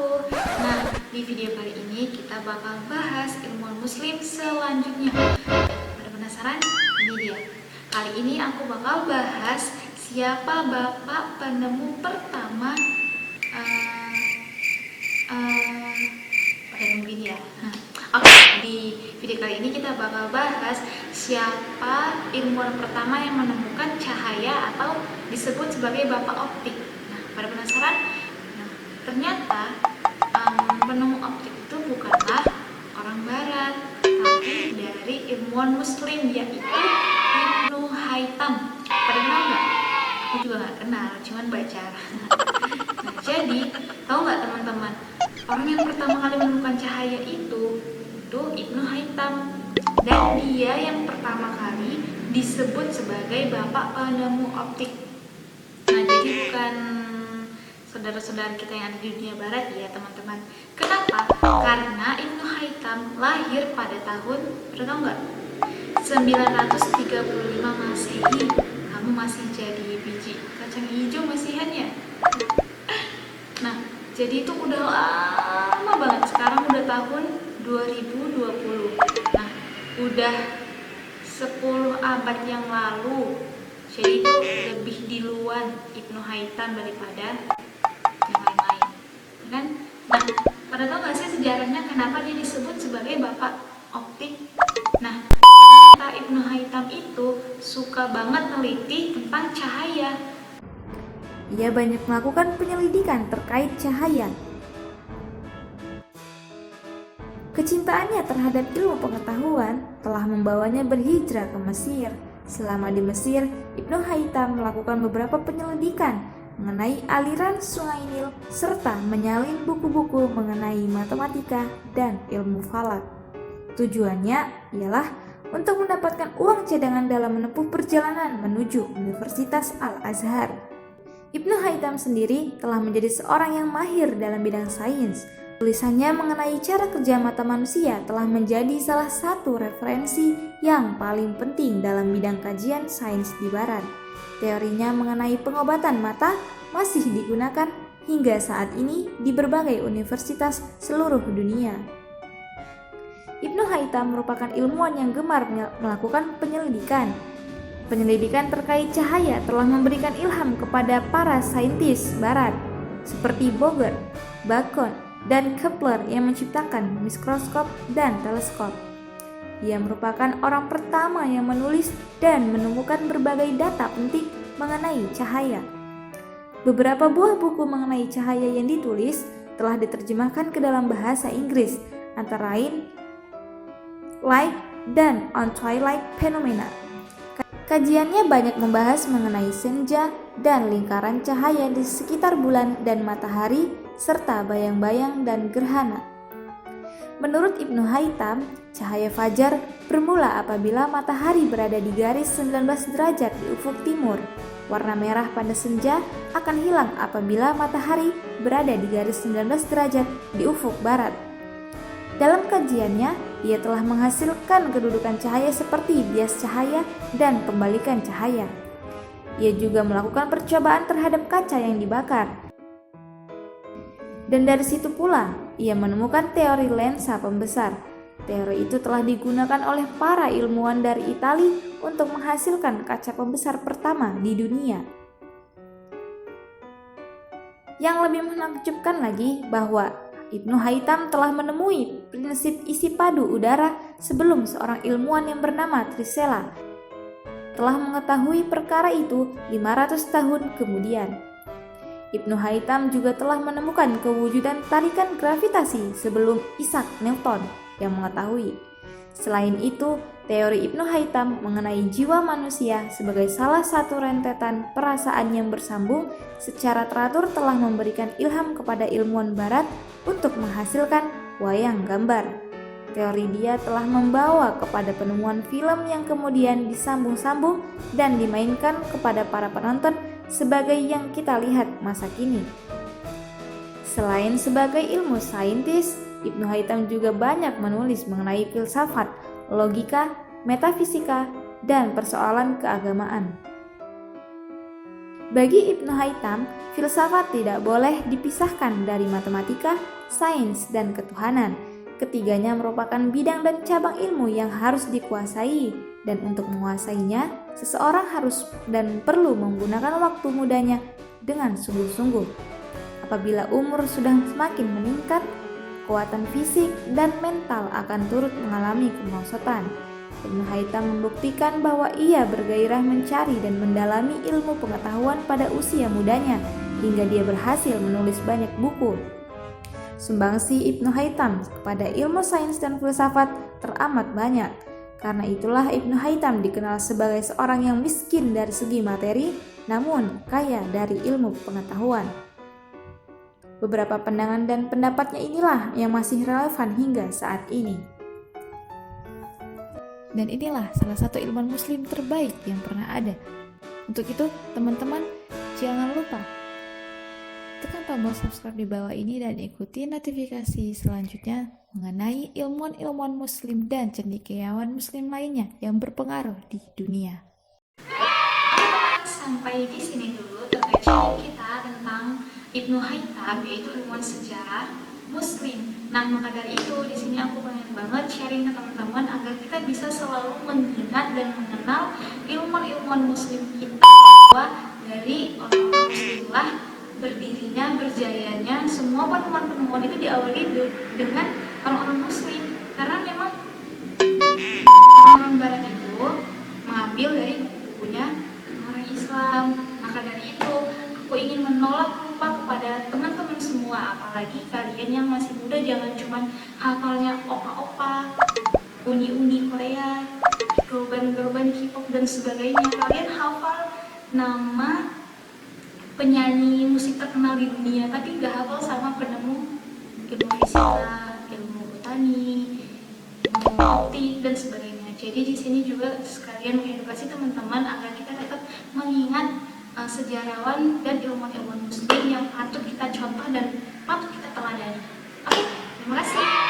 wabarakatuh. Nah, di video kali ini kita bakal bahas ilmuwan muslim selanjutnya. Pada penasaran? Ini dia. Kali ini aku bakal bahas siapa bapak penemu pertama pada mungkin ya. Oke, di video kali ini kita bakal bahas siapa ilmuwan pertama yang menemukan cahaya atau disebut sebagai bapak optik. Nah, pada penasaran? Nah, ternyata penemu optik itu bukanlah orang barat, tapi dari ilmuwan muslim, yaitu Ibnu Haytham. Pada kenal nggak? Aku juga nggak kenal, cuman baca. Nah, jadi tahu nggak teman-teman, orang yang pertama kali menemukan cahaya itu Ibnu Haytham, dan dia yang pertama kali disebut sebagai bapak penemu optik. Nah, jadi bukan saudara-saudara kita yang ada di dunia barat ya teman-teman. Kenapa? Karena Ibnu Haytham lahir pada tahun, tahu nggak? 935 Masehi. Kamu masih jadi biji kacang hijau masihan ya? Nah, jadi itu udah lama banget. Sekarang udah tahun 2020. Nah, udah 10 abad yang lalu. Jadi itu lebih duluan Ibnu Haytham daripada yang lain-lain, kan? Nah, pada tahu nggak sih sejarahnya kenapa dia disebut sebagai bapak optik? Nah, ternyata Ibnu Haytham itu suka banget neliti tentang cahaya. Ia banyak melakukan penyelidikan terkait cahaya. Kecintaannya terhadap ilmu pengetahuan telah membawanya berhijrah ke Mesir. Selama di Mesir, Ibnu Haytham melakukan beberapa penyelidikan mengenai aliran Sungai Nil serta menyalin buku-buku mengenai matematika dan ilmu falak. Tujuannya ialah untuk mendapatkan uang cadangan dalam menempuh perjalanan menuju Universitas Al-Azhar. Ibnu Haytham sendiri telah menjadi seorang yang mahir dalam bidang sains. Tulisannya mengenai cara kerja mata manusia telah menjadi salah satu referensi yang paling penting dalam bidang kajian sains di Barat. Teorinya mengenai pengobatan mata masih digunakan hingga saat ini di berbagai universitas seluruh dunia. Ibnu Haytham merupakan ilmuwan yang gemar melakukan penyelidikan. Penyelidikan terkait cahaya telah memberikan ilham kepada para saintis Barat seperti Boger, Bacon, dan Kepler yang menciptakan mikroskop dan teleskop. Ia merupakan orang pertama yang menulis dan menemukan berbagai data penting mengenai cahaya. Beberapa buah buku mengenai cahaya yang ditulis telah diterjemahkan ke dalam bahasa Inggris, antara lain Light dan On Twilight Phenomena. Kajiannya banyak membahas mengenai senja dan lingkaran cahaya di sekitar bulan dan matahari, serta bayang-bayang dan gerhana. Menurut Ibnu Haytham, cahaya fajar bermula apabila matahari berada di garis 19 derajat di ufuk timur. Warna merah pada senja akan hilang apabila matahari berada di garis 19 derajat di ufuk barat. Dalam kajiannya, ia telah menghasilkan kedudukan cahaya seperti bias cahaya dan pembalikan cahaya. Ia juga melakukan percobaan terhadap kaca yang dibakar. Dan dari situ pula, ia menemukan teori lensa pembesar. Teori itu telah digunakan oleh para ilmuwan dari Italia untuk menghasilkan kaca pembesar pertama di dunia. Yang lebih menakjubkan lagi bahwa Ibnu Haytham telah menemui prinsip isi padu udara sebelum seorang ilmuwan yang bernama Trisela telah mengetahui perkara itu 500 tahun kemudian. Ibnu Haytham juga telah menemukan kewujudan tarikan gravitasi sebelum Isaac Newton yang mengetahui. Selain itu, teori Ibnu Haytham mengenai jiwa manusia sebagai salah satu rentetan perasaan yang bersambung secara teratur telah memberikan ilham kepada ilmuwan barat untuk menghasilkan wayang gambar. Teori dia telah membawa kepada penemuan film yang kemudian disambung-sambung dan dimainkan kepada para penonton sebagai yang kita lihat masa kini. Selain sebagai ilmu saintis, Ibnu Haytham juga banyak menulis mengenai filsafat, logika, metafisika, dan persoalan keagamaan. Bagi Ibnu Haitam, filsafat tidak boleh dipisahkan dari matematika, sains, dan ketuhanan. Ketiganya merupakan bidang dan cabang ilmu yang harus dikuasai, dan untuk menguasainya, seseorang harus dan perlu menggunakan waktu mudanya dengan sungguh-sungguh. Apabila umur sudah semakin meningkat, kekuatan fisik dan mental akan turut mengalami kemerosotan. Ibnu Haitam membuktikan bahwa ia bergairah mencari dan mendalami ilmu pengetahuan pada usia mudanya, hingga dia berhasil menulis banyak buku. Sumbangsi Ibnu Haitam kepada ilmu sains dan filsafat teramat banyak. Karena itulah Ibnu Haitam dikenal sebagai seorang yang miskin dari segi materi, namun kaya dari ilmu pengetahuan. Beberapa pandangan dan pendapatnya inilah yang masih relevan hingga saat ini. Dan inilah salah satu ilmuwan muslim terbaik yang pernah ada. Untuk itu, teman-teman, jangan lupa tekan tombol subscribe di bawah ini dan ikuti notifikasi selanjutnya mengenai ilmuwan-ilmuwan muslim dan cendekiawan muslim lainnya yang berpengaruh di dunia. Sampai di sini dulu terkait sharing kita tentang Ibnu Haitam, yaitu ilmuwan sejarah muslim. Nah, maka dari itu di sini aku pengen banget sharing ke teman-teman agar kita bisa selalu mengingat dan mengenal ilmuwan-ilmuwan muslim kita, bahwa dari orang muslimlah berdirinya, berjayanya semua penemuan-penemuan itu diawali dengan orang-orang muslim. Karena memang orang barat itu mengambil dari bukunya orang Islam. Maka dari itu aku ingin menolak lupa kepada teman-teman semua, apalagi kalian yang masih muda, jangan cuma hafalnya opa-opa, uni-uni Korea, girl-band K-pop dan sebagainya. Kalian hafal nama penyanyi musik terkenal di dunia, tapi gak hafal sama penemu ilmu fisika, ilmu botani, ilmu optik dan sebagainya. Jadi di sini juga sekalian mengedukasi teman-teman agar kita tetap mengingat sejarawan dan ilmuwan-ilmuwan muslim yang patut kita contoh dan patut kita teladani. Oke, terima kasih.